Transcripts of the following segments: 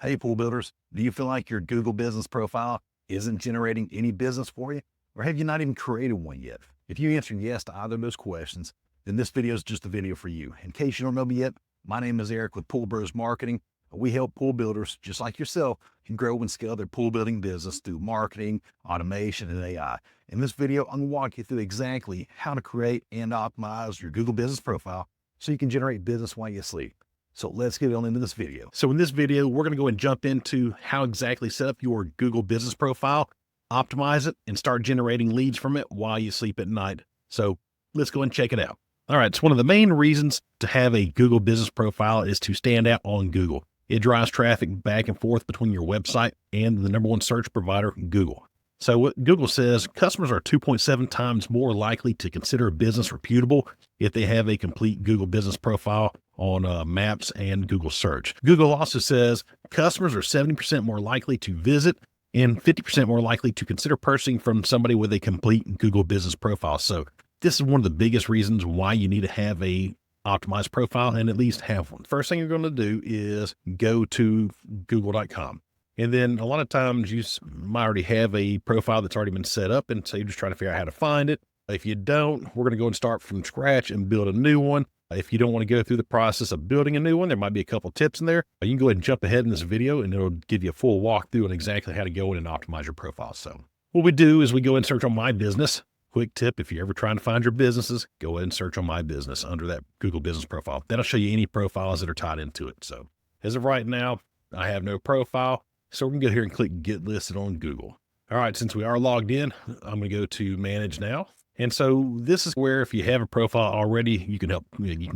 Hey, pool builders, do you feel like your Google business profile isn't generating any business for you? Or have you not even created one yet? If you answered yes to either of those questions, then this video is just a video for you. In case you don't know me yet, my name is Eric with Pool Bros Marketing. We help pool builders just like yourself can grow and scale their pool building business through marketing, automation, and AI. In this video, I'm going to walk you through exactly how to create and optimize your Google business profile so you can generate business while you sleep. So let's get on into this video. So in this video, we're going to go and jump into how exactly set up your Google business profile, optimize it, and start generating leads from it while you sleep at night. So let's go and check it out. All right. So one of the main reasons to have a Google business profile is to stand out on Google. It drives traffic back and forth between your website and the number one search provider, Google. So what Google says, customers are 2.7 times more likely to consider a business reputable if they have a complete Google business profile on Maps and Google search. Google also says customers are 70% more likely to visit and 50% more likely to consider purchasing from somebody with a complete Google business profile. So this is one of the biggest reasons why you need to have a optimized profile and at least have one. First thing you're going to do is go to google.com. And then a lot of times you might already have a profile that's already been set up. And so you're just trying to figure out how to find it. If you don't, we're going to go and start from scratch and build a new one. If you don't want to go through the process of building a new one, there might be a couple tips in there. You can go ahead and jump ahead in this video and it'll give you a full walkthrough on exactly how to go in and optimize your profile. So what we do is we go and search on My Business. Quick tip, if you're ever trying to find your businesses, go ahead and search on My Business under that Google business profile. That'll show you any profiles that are tied into it. So as of right now, I have no profile. So we're going to go here and click Get Listed on Google. All right, since we are logged in, I'm going to go to Manage Now. And so this is where if you have a profile already, you can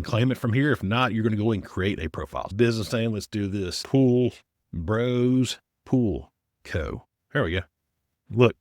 claim it from here. If not, you're going to go and create a profile. Business name, let's do this. Pool Bros Pool Co. There we go. Look,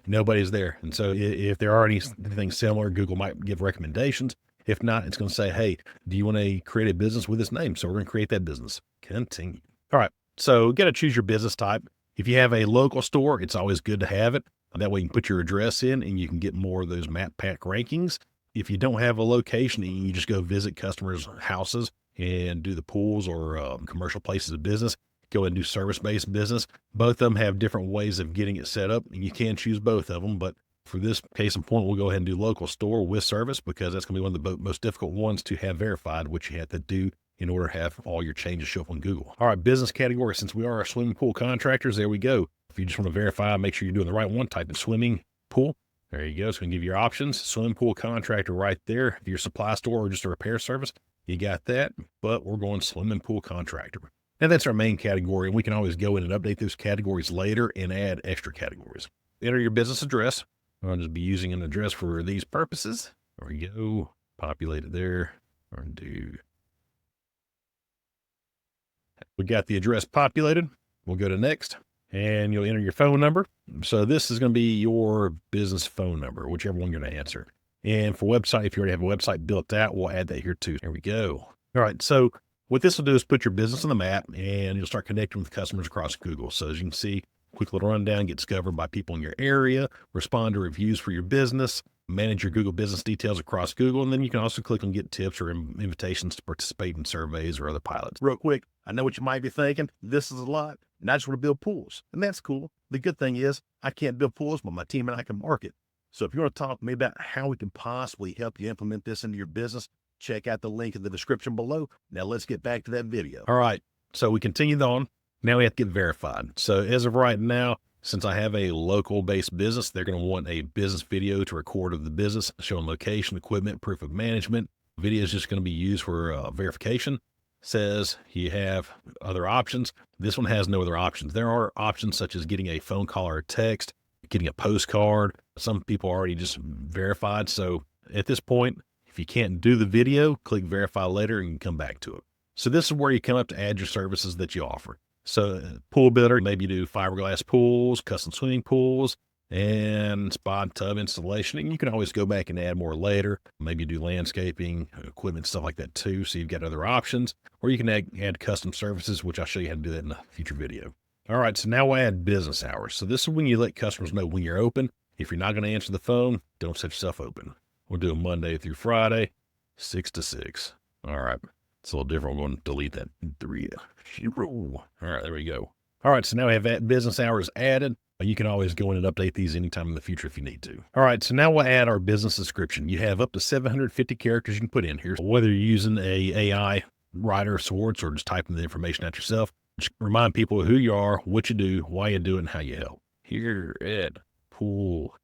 nobody's there. And so if there are anything similar, Google might give recommendations. If not, it's going to say, hey, do you want to create a business with this name? So we're going to create that business. Continue. All right. So you got to choose your business type. If you have a local store, it's always good to have it. That way you can put your address in and you can get more of those map pack rankings. If you don't have a location and you just go visit customers' houses and do the pools or commercial places of business, go and do service-based business. Both of them have different ways of getting it set up and you can choose both of them. But for this case in point, we'll go ahead and do local store with service because that's going to be one of the most difficult ones to have verified, which you have to do in order to have all your changes show up on Google. All right, business category. Since we are a swimming pool contractors, there we go. If you just want to verify, make sure you're doing the right one, type in swimming pool. There you go. It's going to give you your options. Swimming pool contractor right there. If you're a supply store or just a repair service, you got that. But we're going swimming pool contractor. Now that's our main category, and we can always go in and update those categories later and add extra categories. Enter your business address. I'll just be using an address for these purposes. There we go. Populate it there. Or do. We got the address populated. We'll go to next and you'll enter your phone number. So this is going to be your business phone number, whichever one you're going to answer. And for website, if you already have a website built out, we'll add that here too. There we go. All right. So what this will do is put your business on the map and you'll start connecting with customers across Google. So as you can see, quick little rundown, get discovered by people in your area, respond to reviews for your business, manage your Google business details across Google. And then you can also click on get tips or invitations to participate in surveys or other pilots. Real quick, I know what you might be thinking. This is a lot and I just want to build pools, and that's cool. The good thing is I can't build pools, but my team and I can market. So if you want to talk to me about how we can possibly help you implement this into your business, check out the link in the description below. Now let's get back to that video. All right. So we continued on. Now we have to get verified. So as of right now, since I have a local based business, they're going to want a business video to record of the business, showing location, equipment, proof of management. Video is just going to be used for verification. Says you have other options. This one has no other options. There are options such as getting a phone call or a text, getting a postcard. Some people are already just verified. So at this point, if you can't do the video, click verify later and you can come back to it. So this is where you come up to add your services that you offer. So pool builder, maybe you do fiberglass pools, custom swimming pools, and spa and tub installation. And you can always go back and add more later. Maybe do landscaping, equipment, stuff like that too. So you've got other options, or you can add custom services, which I'll show you how to do that in a future video. All right. So now we'll add business hours. So this is when you let customers know when you're open. If you're not going to answer the phone, don't set yourself open. We'll do a Monday through Friday, 6 to 6. All right. It's a little different. We're going to delete that 30. All right, there we go. All right, so now we have that business hours added. You can always go in and update these anytime in the future if you need to. All right, so now we'll add our business description. You have up to 750 characters you can put in here. Whether you're using a AI writer of sorts or just typing the information out yourself, just remind people who you are, what you do, why you do it, and how you help. Here at Pool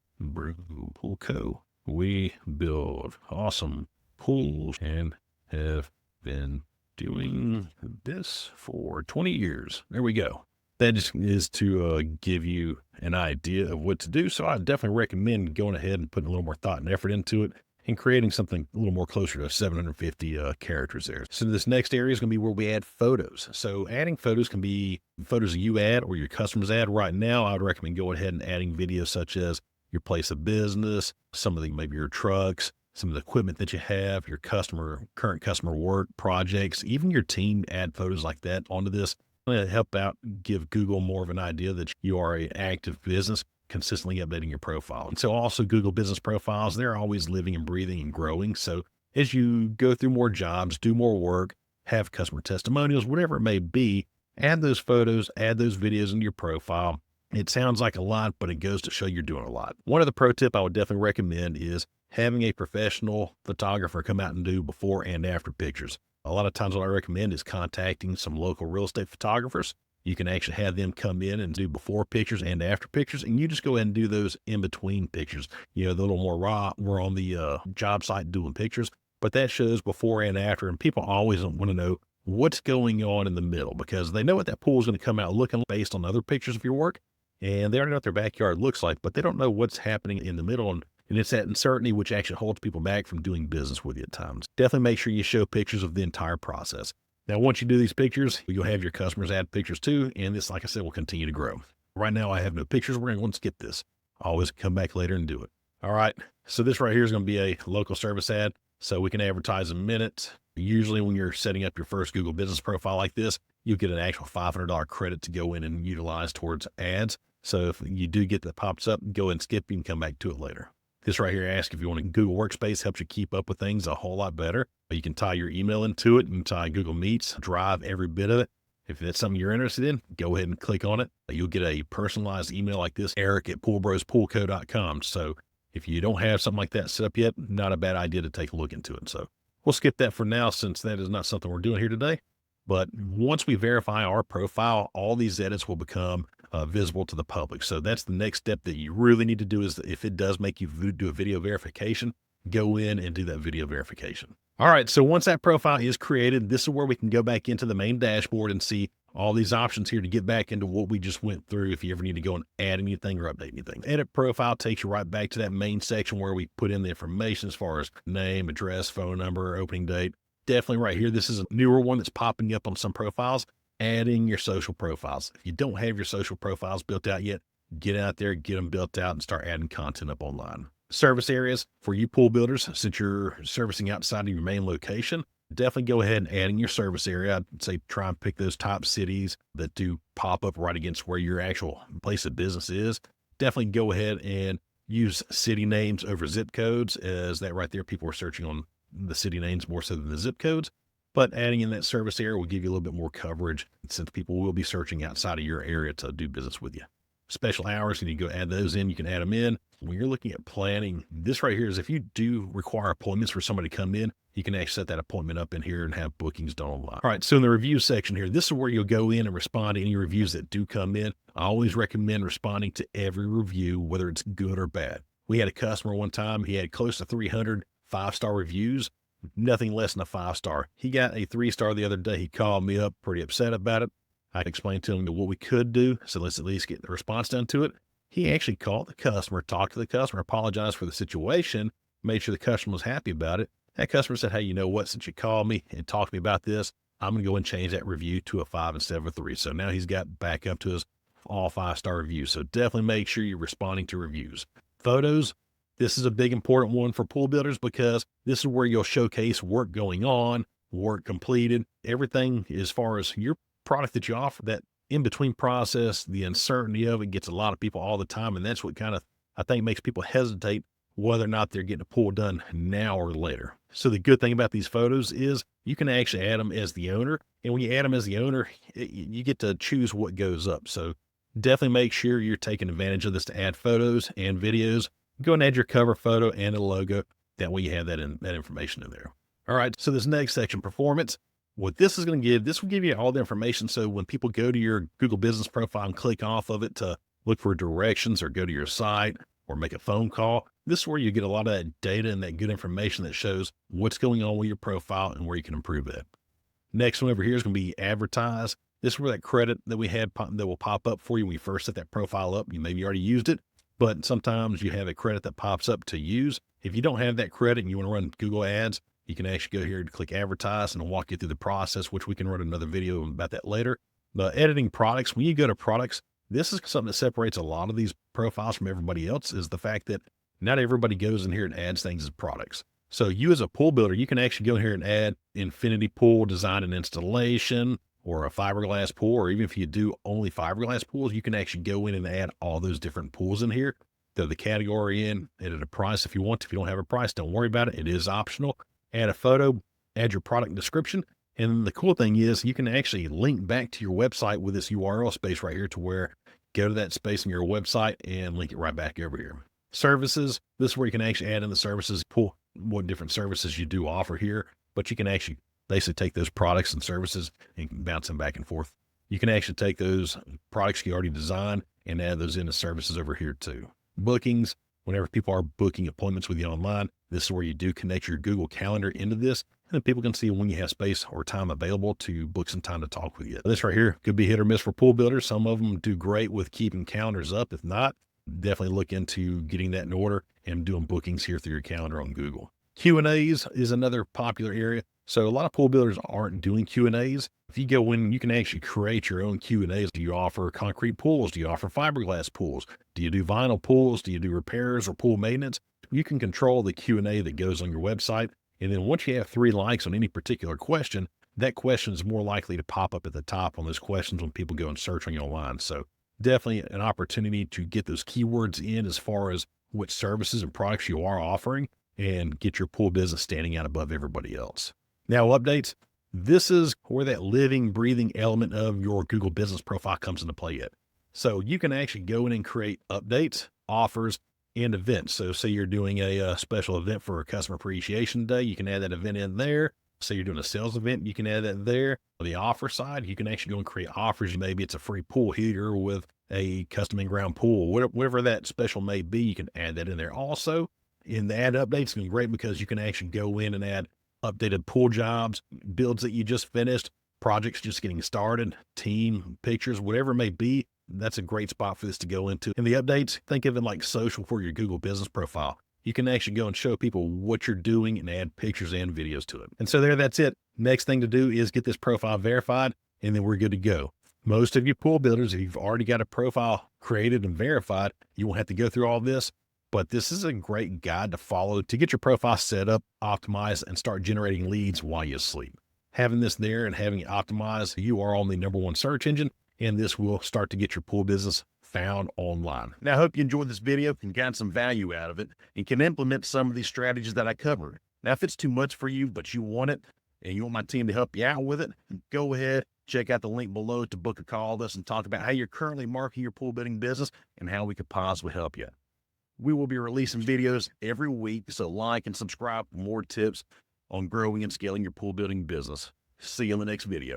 Co, we build awesome pools and have been doing this for 20 years. There we go. That just is to give you an idea of what to do. So I definitely recommend going ahead and putting a little more thought and effort into it and creating something a little more closer to 750 characters there. So this next area is going to be where we add photos. So adding photos can be photos you add or your customers add. Right now, I would recommend going ahead and adding videos such as your place of business, some of the, maybe your trucks, some of the equipment that you have, your current customer work projects, even your team, add photos like that onto this. To help out, give Google more of an idea that you are an active business, consistently updating your profile. And so also Google business profiles, they're always living and breathing and growing. So as you go through more jobs, do more work, have customer testimonials, whatever it may be, add those photos, add those videos into your profile. It sounds like a lot, but it goes to show you're doing a lot. One other pro tip I would definitely recommend is having a professional photographer come out and do before and after pictures. A lot of times what I recommend is contacting some local real estate photographers. You can actually have them come in and do before pictures and after pictures, and you just go ahead and do those in between pictures. You know, the little more raw, we're on the job site doing pictures, but that shows before and after, and people always want to know what's going on in the middle because they know what that pool is going to come out looking based on other pictures of your work, and they already know what their backyard looks like, but they don't know what's happening in the middle. And it's that uncertainty which actually holds people back from doing business with you at times. Definitely make sure you show pictures of the entire process. Now, once you do these pictures, you'll have your customers add pictures too. And this, like I said, will continue to grow. Right now, I have no pictures. We're going to skip this. Always come back later and do it. All right. So this right here is going to be a local service ad. So we can advertise a minute. Usually when you're setting up your first Google business profile like this, you get an actual $500 credit to go in and utilize towards ads. So if you do get that pops up, go and skip. You can come back to it later. This right here asks if you want a Google Workspace, helps you keep up with things a whole lot better. You can tie your email into it and tie Google Meets, Drive, every bit of it. If that's something you're interested in, go ahead and click on it. You'll get a personalized email like this, eric@poolbrospoolco.com. So if you don't have something like that set up yet, not a bad idea to take a look into it. So we'll skip that for now since that is not something we're doing here today. But once we verify our profile, all these edits will become visible to the public. So that's the next step that you really need to do is if it does make you do a video verification, go in and do that video verification. All right. So once that profile is created, this is where we can go back into the main dashboard and see all these options here to get back into what we just went through. If you ever need to go and add anything or update anything, edit profile takes you right back to that main section where we put in the information as far as name, address, phone number, opening date. Definitely right here. This is a newer one that's popping up on some profiles. Adding your social profiles. If you don't have your social profiles built out yet, get out there, get them built out and start adding content up online. Service areas for you pool builders, since you're servicing outside of your main location, definitely go ahead and add in your service area. I'd say try and pick those top cities that do pop up right against where your actual place of business is. Definitely go ahead and use city names over zip codes, as that right there, people are searching on the city names more so than the zip codes. But adding in that service area will give you a little bit more coverage since people will be searching outside of your area to do business with you. Special hours, you need to go add those in. You can add them in. When you're looking at planning, this right here is if you do require appointments for somebody to come in, you can actually set that appointment up in here and have bookings done online. All right, so in the review section here, this is where you'll go in and respond to any reviews that do come in. I always recommend responding to every review, whether it's good or bad. We had a customer one time, he had close to 300 5-star reviews. Nothing less than a 5-star. He got a 3-star the other day. He called me up pretty upset about it. I explained to him what we could do. So let's at least get the response done to it. He actually called the customer, talked to the customer, apologized for the situation, made sure the customer was happy about it. That customer said, hey, you know what? Since you called me and talked to me about this, I'm going to go and change that review to a 5 instead of a 3. So now he's got back up to his all 5-star reviews. So definitely make sure you're responding to reviews. Photos. This is a big important one for pool builders because this is where you'll showcase work going on, work completed, everything as far as your product that you offer. That in-between process, the uncertainty of it gets a lot of people all the time. And that's what kind of, I think, makes people hesitate whether or not they're getting a pool done now or later. So the good thing about these photos is you can actually add them as the owner. And when you add them as the owner, you get to choose what goes up. So definitely make sure you're taking advantage of this to add photos and videos. Go and add your cover photo and a logo. That way you have that information in there. All right. So this next section, performance. What this is going to give, this will give you all the information. So when people go to your Google business profile and click off of it to look for directions or go to your site or make a phone call, this is where you get a lot of that data and that good information that shows what's going on with your profile and where you can improve it. Next one over here is going to be advertise. This is where that credit that we had that will pop up for you when you first set that profile up. You maybe already used it, but sometimes you have a credit that pops up to use. If you don't have that credit and you want to run Google ads, you can actually go here and click advertise and I'll walk you through the process, which we can run another video about that later. But editing products, when you go to products, this is something that separates a lot of these profiles from everybody else, is the fact that not everybody goes in here and adds things as products. So you as a pool builder, you can actually go in here and add infinity pool design and installation, or a fiberglass pool, or even if you do only fiberglass pools, you can actually go in and add all those different pools in here. Throw the category in, edit a price if you want. If you don't have a price, don't worry about it. It is optional. Add a photo, add your product description. And the cool thing is you can actually link back to your website with this URL space right here, to where go to that space in your website and link it right back over here. Services, this is where you can actually add in the services, pull what different services you do offer here, but you can actually basically take those products and services and bounce them back and forth. You can actually take those products you already designed and add those into services over here too. Bookings, whenever people are booking appointments with you online, this is where you do connect your Google Calendar into this, and then people can see when you have space or time available to book some time to talk with you. This right here could be hit or miss for pool builders. Some of them do great with keeping calendars up. If not, definitely look into getting that in order and doing bookings here through your calendar on Google. Q&As is another popular area. So a lot of pool builders aren't doing Q&As. If you go in, you can actually create your own Q&As. Do you offer concrete pools? Do you offer fiberglass pools? Do you do vinyl pools? Do you do repairs or pool maintenance? You can control the Q&A that goes on your website. And then once you have 3 likes on any particular question, that question is more likely to pop up at the top on those questions when people go and search on you online. So definitely an opportunity to get those keywords in as far as what services and products you are offering, and get your pool business standing out above everybody else. Now, updates. This is where that living, breathing element of your Google business profile comes into play yet. So you can actually go in and create updates, offers, and events. So say you're doing a special event for a customer appreciation day, you can add that event in there. Say you're doing a sales event, you can add that there. On the offer side, you can actually go and create offers. Maybe it's a free pool heater with a custom in-ground pool, whatever that special may be, you can add that in there. Also, in the add updates, it's great because you can actually go in and add updated pool jobs, builds that you just finished, projects just getting started, team pictures, whatever it may be. That's a great spot for this to go into. In the updates, think of it like social for your Google business profile. You can actually go and show people what you're doing and add pictures and videos to it. And so that's it. Next thing to do is get this profile verified, and then we're good to go. Most of you pool builders, if you've already got a profile created and verified, you won't have to go through all this. But this is a great guide to follow to get your profile set up, optimized, and start generating leads while you sleep. Having this there and having it optimized, you are on the #1 search engine, and this will start to get your pool business found online. Now, I hope you enjoyed this video and got some value out of it and can implement some of these strategies that I covered. Now, if it's too much for you, but you want it and you want my team to help you out with it, go ahead, check out the link below to book a call with us and talk about how you're currently marketing your pool building business and how we could possibly help you. We will be releasing videos every week, so like and subscribe for more tips on growing and scaling your pool building business. See you in the next video.